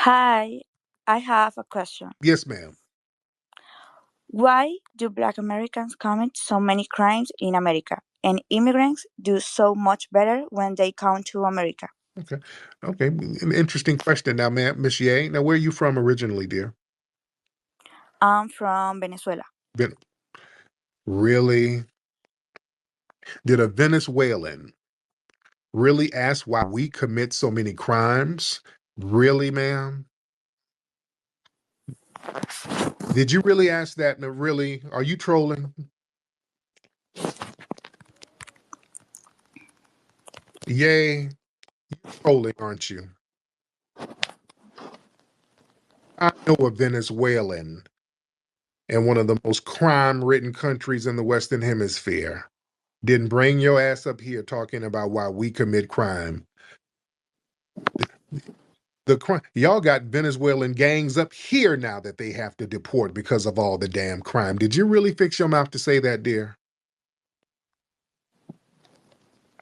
Hi, I have a question. Yes, ma'am. Why do Black Americans commit so many crimes in America and immigrants do so much better when they come to America? Okay. Okay. An interesting question now, ma'am, Miss Ye. Now, where are you from originally, dear? I'm from Venezuela. Ven- really? Did a Venezuelan really ask why we commit so many crimes? Really, ma'am? Did you really ask that? No, really? Are you trolling? Yay, trolling, aren't you? I know a Venezuelan in one of the most crime-ridden countries in the Western Hemisphere. Didn't bring your ass up here talking about why we commit crime. The crime, y'all got Venezuelan gangs up here now that they have to deport because of all the damn crime. Did you really fix your mouth to say that, dear?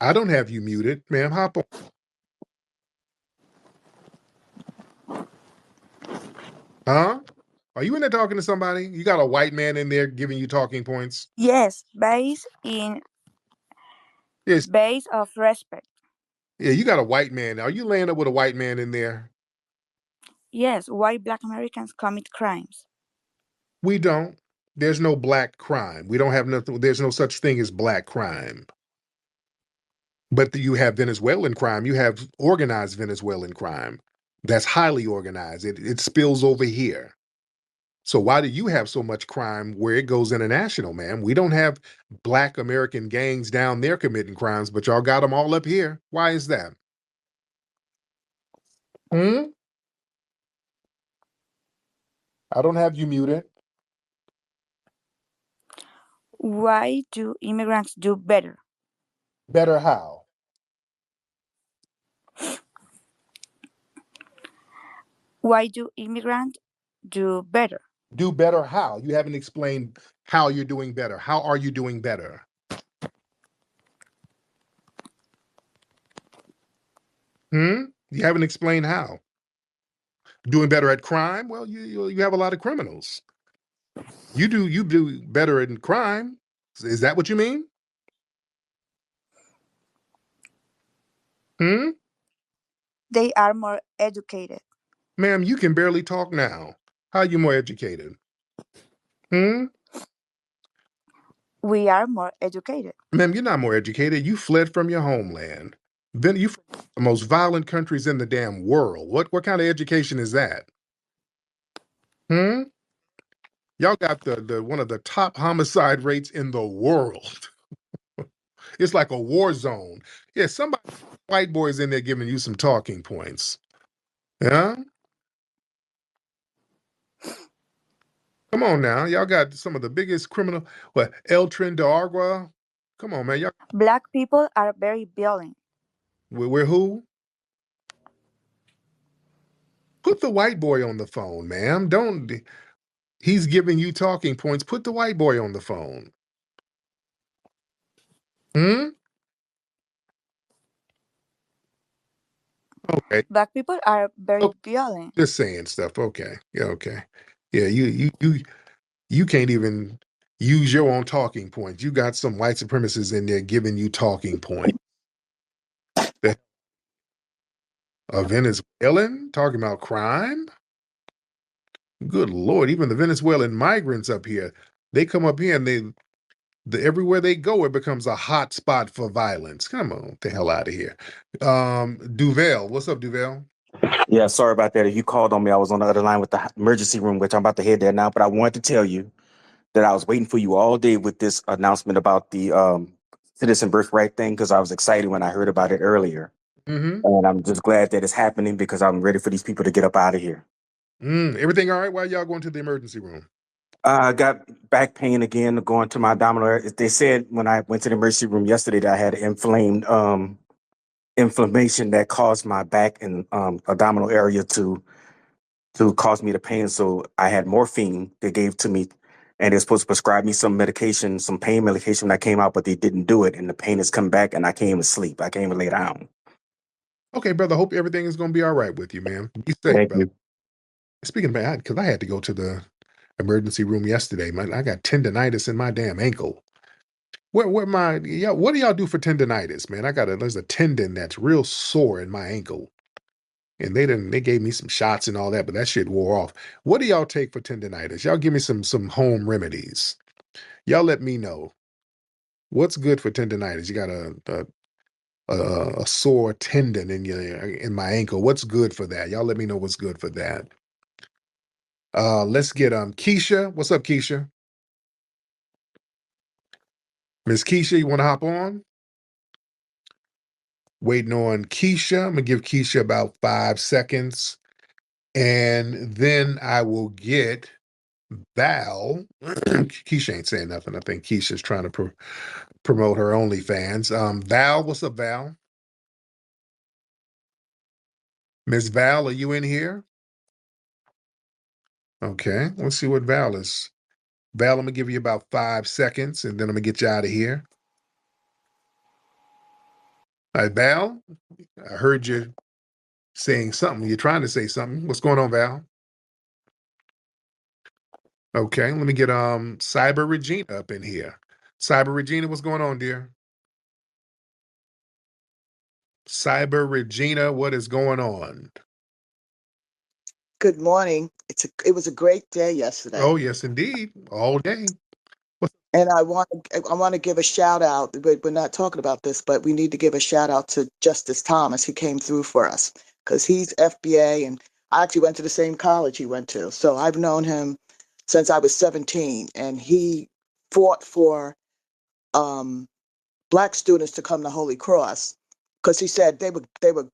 I don't have you muted, ma'am. Hop on. Huh? Are you in there talking to somebody? You got a white man in there giving you talking points? Yes, based in Yes. base of respect. Yeah, you got a white man. Are you laying up with a white man in there? Yes, why Black Americans commit crimes? We don't. There's no black crime. We don't have nothing. There's no such thing as black crime. But you have Venezuelan crime. You have organized Venezuelan crime that's highly organized. It spills over here. So why do you have so much crime where it goes international, man? We don't have black American gangs down there committing crimes, but y'all got them all up here. Why is that? Hmm? I don't have you muted. Why do immigrants do better? Better how? Why do immigrants do better? Do better how? You haven't explained how you're doing better. How are you doing better? Hmm? You haven't explained how. Doing better at crime? Well, you have a lot of criminals. You do better in crime. Is that what you mean? Hmm? They are more educated. Ma'am, you can barely talk now. How are you more educated? Hmm? We are more educated. Ma'am, you're not more educated. You fled from your homeland. Then you from the most violent countries in the damn world. What kind of education is that? Hmm? Y'all got the one of the top homicide rates in the world. It's like a war zone. Yeah, somebody white boys in there giving you some talking points. Yeah? Come on now. Y'all got some of the biggest criminal what El Tren de Agua? Come on, man. Y'all Black people are very violent. we're who? Put the white boy on the phone, ma'am. Don't he's giving you talking points. Put the white boy on the phone. Hmm? Okay. Black people are very Oh, violent. just saying stuff. Okay. Yeah, okay. Yeah, you can't even use your own talking points. You got some white supremacists in there giving you talking points. The- A Venezuelan talking about crime? Good Lord, even the Venezuelan migrants up here, they come up here and everywhere they go, it becomes a hot spot for violence. Come on, the hell out of here. Duvel, what's up, Duvel? Yeah, sorry about that. If you called on me, I was on the other line with the emergency room, which I'm about to head there now. But I wanted to tell you that I was waiting for you all day with this announcement about the citizen birthright thing because I was excited when I heard about it earlier. Mm-hmm. And I'm just glad that it's happening because I'm ready for these people to get up out of here. Everything all right? Why y'all going to the emergency room? I got back pain again going to my abdominal area. They said when I went to the emergency room yesterday that I had inflamed inflammation that caused my back and abdominal area to cause me the pain. So I had morphine they gave to me, and they're supposed to prescribe me some medication, some pain medication when I came out, but they didn't do it. And the pain has come back, and I can't even sleep. I can't even lay down. Okay, brother. Hope everything is going to be all right with you, man. Be safe, Thank brother. you. Speaking of that, because I had to go to the emergency room yesterday, man, I got tendonitis in my damn ankle. Where my yeah? What do y'all do for tendonitis, man? There's a tendon that's real sore in my ankle, and they gave me some shots and all that, but that shit wore off. What do y'all take for tendonitis? Y'all give me some home remedies. Y'all let me know what's good for tendonitis. You got a sore tendon in my ankle. What's good for that? Y'all let me know what's good for that. Let's get Keisha. What's up, Keisha? Miss Keisha, you want to hop on? Waiting on Keisha. I'm gonna give Keisha about 5 seconds, and then I will get Val. Keisha ain't saying nothing. I think Keisha's trying to promote her OnlyFans. Val, what's up, Val? Miss Val, are you in here? Okay, let's see what Val is. Val, I'm gonna give you about 5 seconds, and then I'm gonna get you out of here. All right, Val, I heard you saying something. You're trying to say something. What's going on, Val? Okay, let me get Cyber Regina up in here. Cyber Regina, what's going on, dear? Cyber Regina, what is going on? Good morning. It was a great day yesterday, Oh, yes, indeed. All day. and I want to give a shout out. We're not talking about this, but we need to give a shout out to Justice Thomas. He came through for us because he's FBA, and I actually went to the same college he went to. So I've known him since I was 17, and he fought for um, Black students to come to Holy Cross because he said they were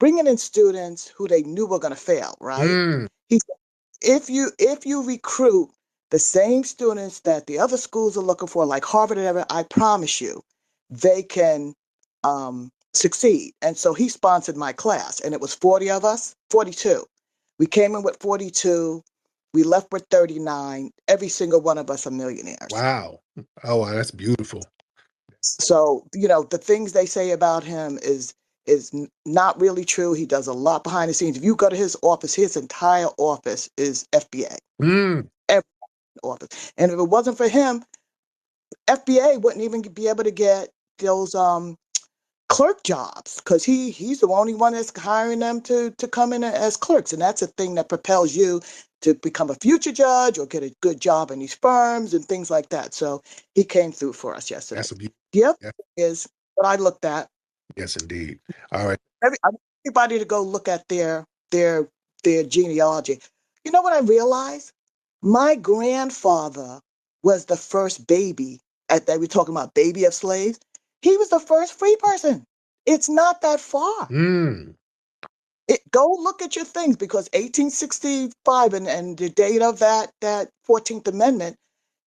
bringing in students who they knew were going to fail. Right? Mm, He if you recruit the same students that the other schools are looking for, like Harvard and everything, I promise you, they can succeed. And so he sponsored my class, and it was 40 of us, 42. We came in with 42. We left with 39. Every single one of us are millionaires. wow. Oh, wow, that's beautiful. So, the things they say about him is not really true. He does a lot behind the scenes. If you go to his office, his entire office is FBA. Mm, Every office. And if it wasn't for him, FBA wouldn't even be able to get those clerk jobs because he's the only one that's hiring them to come in as clerks. And that's a thing that propels you to become a future judge or get a good job in these firms and things like that. So he came through for us yesterday. that's a beautiful. The other Yeah, thing is what I looked at. yes, indeed. All right. I want everybody to go look at their genealogy. You know what I realized? My grandfather was the first baby. At that we're talking about baby of slaves. He was the first free person. It's not that far. Mm, Go look at your things because 1865 and the date of that 14th Amendment,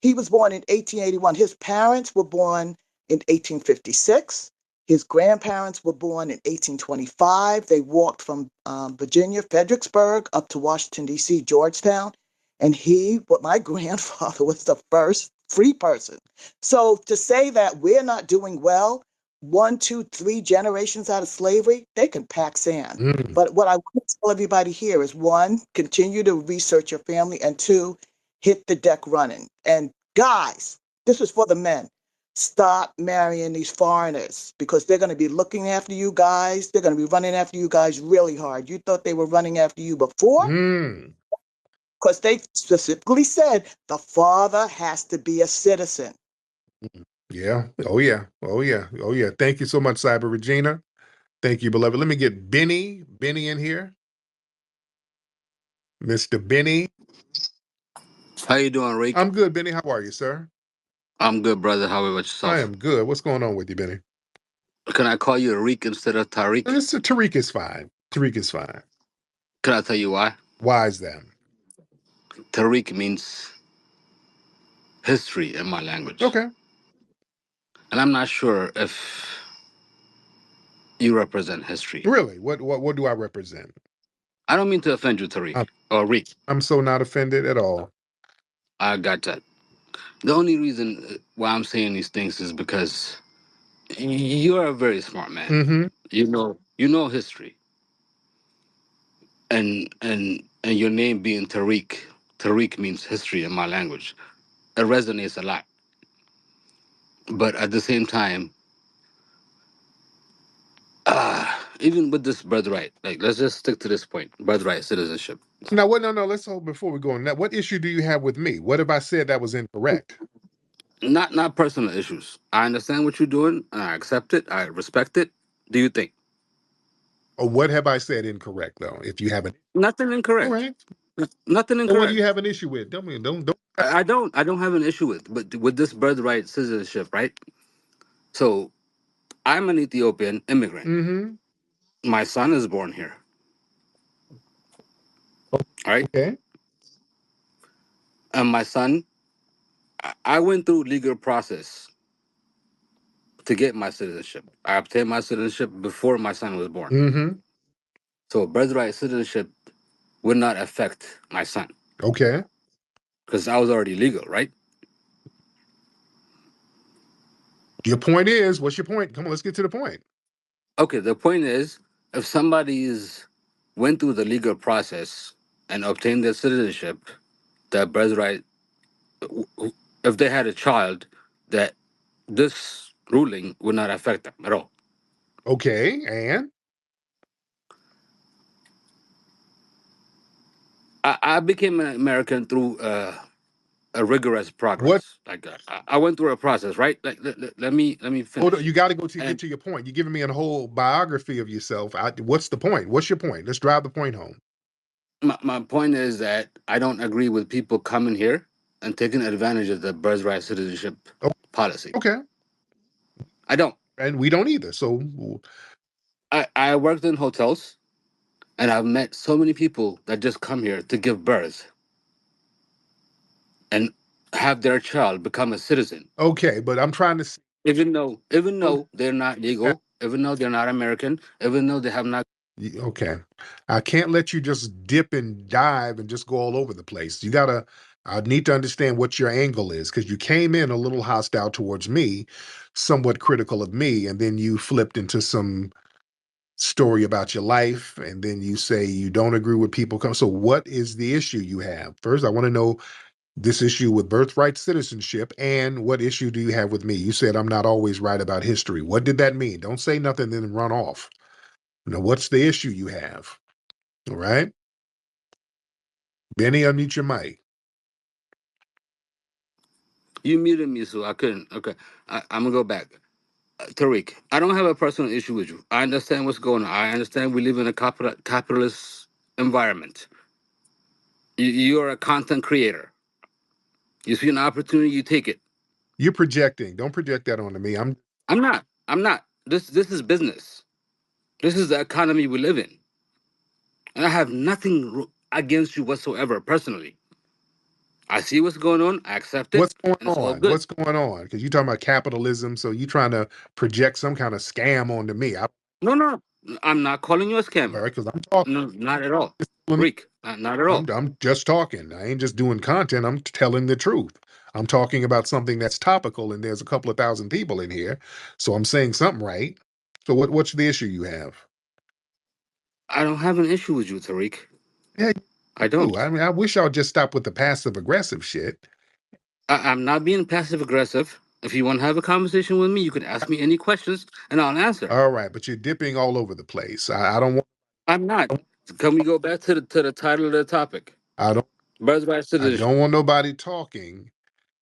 he was born in 1881. His parents were born in 1856. His grandparents were born in 1825. They walked from Virginia, Fredericksburg, up to Washington, D.C., Georgetown. And my grandfather was the first free person. So to say that we're not doing well, one, two, three generations out of slavery, they can pack sand. mm, But what I want to tell everybody here is one, continue to research your family, and two, hit the deck running. And guys, this is for the men. Stop marrying these foreigners because they're going to be looking after you guys. They're going to be running after you guys really hard. You thought they were running after you before mm. because they specifically said the father has to be a citizen. Yeah. Oh, yeah. Oh, yeah. Oh, yeah. Thank you so much, Cyber Regina. Thank you, beloved. Let me get Benny in here. Mr. Benny. How you doing, Rick? I'm good, Benny. How are you, sir? I'm good, brother. How about I yourself? am good. What's going on with you, Benny? Can I call you Rick instead of Tariq? Tariq is fine. Tariq is fine. Can I tell you why? Why is that? Tariq means history in my language. Okay. And I'm not sure if you represent history. Really? What do I represent? I don't mean to offend you, Tariq I'm, or Rick. I'm so not offended at all. I got that. The only reason why I'm saying these things is because you're a very smart man. Mm-hmm. You know history. And and your name being Tariq. Tariq means history in my language. It resonates a lot. But at the same time, even with this birthright, like let's just stick to this point: birthright citizenship. Now, what? No, no. Let's hold before we go on that. What issue do you have with me? What have I said that was incorrect? Not personal issues. I understand what you're doing. I accept it. I respect it. Do you think Or what have I said incorrect though? If you haven't, nothing all incorrect? right. Nothing Then what do you incorrect. have an issue with? Don't. I don't have an issue with this birthright citizenship, right? So I'm an Ethiopian immigrant. Mm-hmm. My son is born here, right? Okay. And my son, I went through legal process to get my citizenship. I obtained my citizenship before my son was born. Mm-hmm. So birthright citizenship would not affect my son Okay. because I was already legal, right? Your point is, what's your point? Come on, let's get to the point. Okay, the point is, if somebody's went through the legal process and obtained their citizenship, that birthright, if they had a child, that this ruling would not affect them at all. Okay, and I became an American through a rigorous what? progress. Like I went through a process, right? Like let me Hold on, finish. you got to go to get And to your point. You're giving me a whole biography of yourself. What's the point? What's your point? Let's drive the point home. my point is that I don't agree with people coming here and taking advantage of the birthright citizenship Oh, policy. okay, I don't. and we don't either. So, I worked in hotels and I've met so many people that just come here to give birth and have their child become a citizen, okay, but I'm trying to. even Hold though they're not on. legal, even though they're not American, even though they have not. Okay, I can't let you just dip and dive and just go all over the place. You gotta. I need to understand what your angle is because you came in a little hostile towards me, somewhat critical of me, and then you flipped into some story about your life, and then you say you don't agree with people come. So, what is the issue you have? First, I want to know this issue with birthright citizenship, and what issue do you have with me? You said I'm not always right about history. What did that mean? Don't say nothing, then run off. Now, what's the issue you have? All right, Benny, unmute your mic. You muted me, so I couldn't. Okay, I'm gonna go back. Tariq, I don't have a personal issue with you. I understand what's going on. I understand we live in a capitalist environment. You're a content creator. You see an opportunity, you take it. You're projecting. Don't project that onto me. I'm I'm not. I'm not. This is business. This is the economy we live in, and I have nothing against you whatsoever. Personally, I see what's going on. I accept it, what's going and it's all on? good. What's going on? Because you're talking about capitalism, so you're trying to project some kind of scam onto me. No, no, I'm not calling you a All scammer. right, because I'm talking. No, not at all. Rick, not at all. I'm just talking. I ain't just doing content. I'm telling the truth. I'm talking about something that's topical, and there's a couple of thousand people in here, so I'm saying something right. So what's the issue you have? I don't have an issue with you, Tariq. Yeah, I you. don't. I mean, I wish y'all just stop with the passive aggressive shit. I'm not being passive aggressive. If you want to have a conversation with me, you can ask me any questions, and I'll answer. All right, but you're dipping all over the place. I don't want. I'm not. Can we go back to the title of the topic? I don't. Birthright I citizenship. don't want nobody talking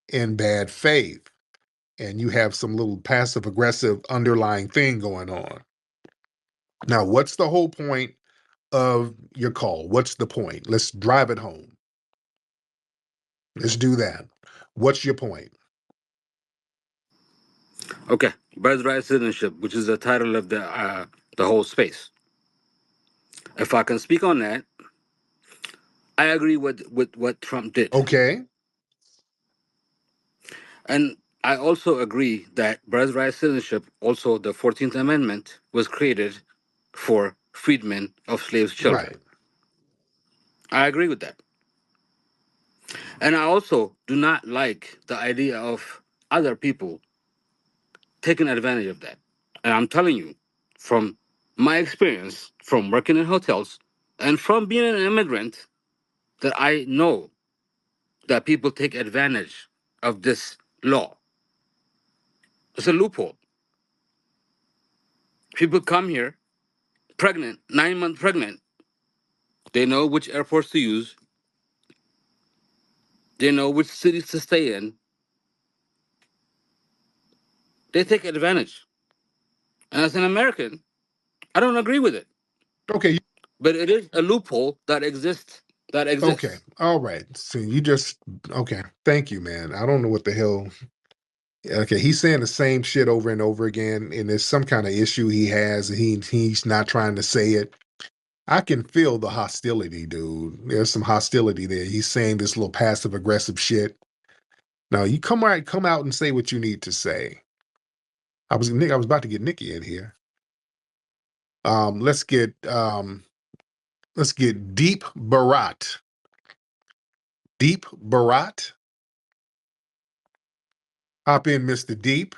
in bad faith, and you have some little passive aggressive underlying thing going on. Now, what's the whole point of your call? What's the point? Let's drive it home. Let's do that. What's your point? Okay, birthright citizenship, which is the title of the whole space. If I can speak on that, I agree with what Trump did, Okay, and I also agree that birthright citizenship, also the 14th Amendment, was created for freedmen of slaves' children. right. I agree with that, and I also do not like the idea of other people taking advantage of that. And I'm telling you, from my experience, from working in hotels, and from being an immigrant, that I know that people take advantage of this law. It's a loophole. People come here pregnant, 9 months pregnant. They know which airports to use. They know which cities to stay in. They take advantage. And as an American, I don't agree with it. Okay, But it is a loophole that exists. That okay, exists. all right. So you just okay. Thank you, man. I don't know what the hell. Okay, he's saying the same shit over and over again, and there's some kind of issue he has, and he's not trying to say it. I can feel the hostility, dude. There's some hostility there. He's saying this little passive aggressive shit. Now you come out and say what you need to say. I was about to get Nikki in here. Let's get Deep Barat. Deep Barat. Hop in, Mr. Deep.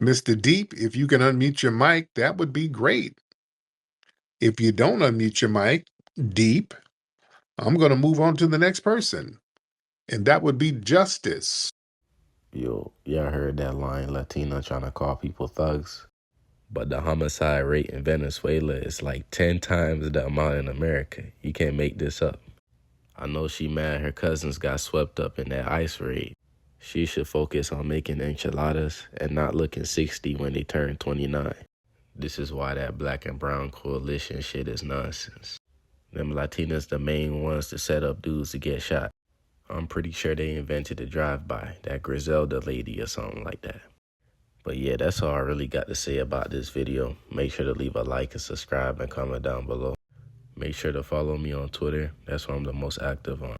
Mr. Deep, if you can unmute your mic, that would be great. If you don't unmute your mic, Deep, I'm going to move on to the next person, and that would be Justice. Yo, y'all heard that line, Latina trying to call people thugs? But the homicide rate in Venezuela is like 10 times the amount in America. You can't make this up. I know she mad her cousins got swept up in that ICE raid. She should focus on making enchiladas and not looking 60 when they turn 29. This is why that black and brown coalition shit is nonsense. Them Latinas the main ones to set up dudes to get shot. I'm pretty sure they invented the drive-by, that Griselda lady or something like that. But yeah, that's all I really got to say about this video. Make sure to leave a like and subscribe and comment down below. Make sure to follow me on Twitter. That's where I'm the most active on.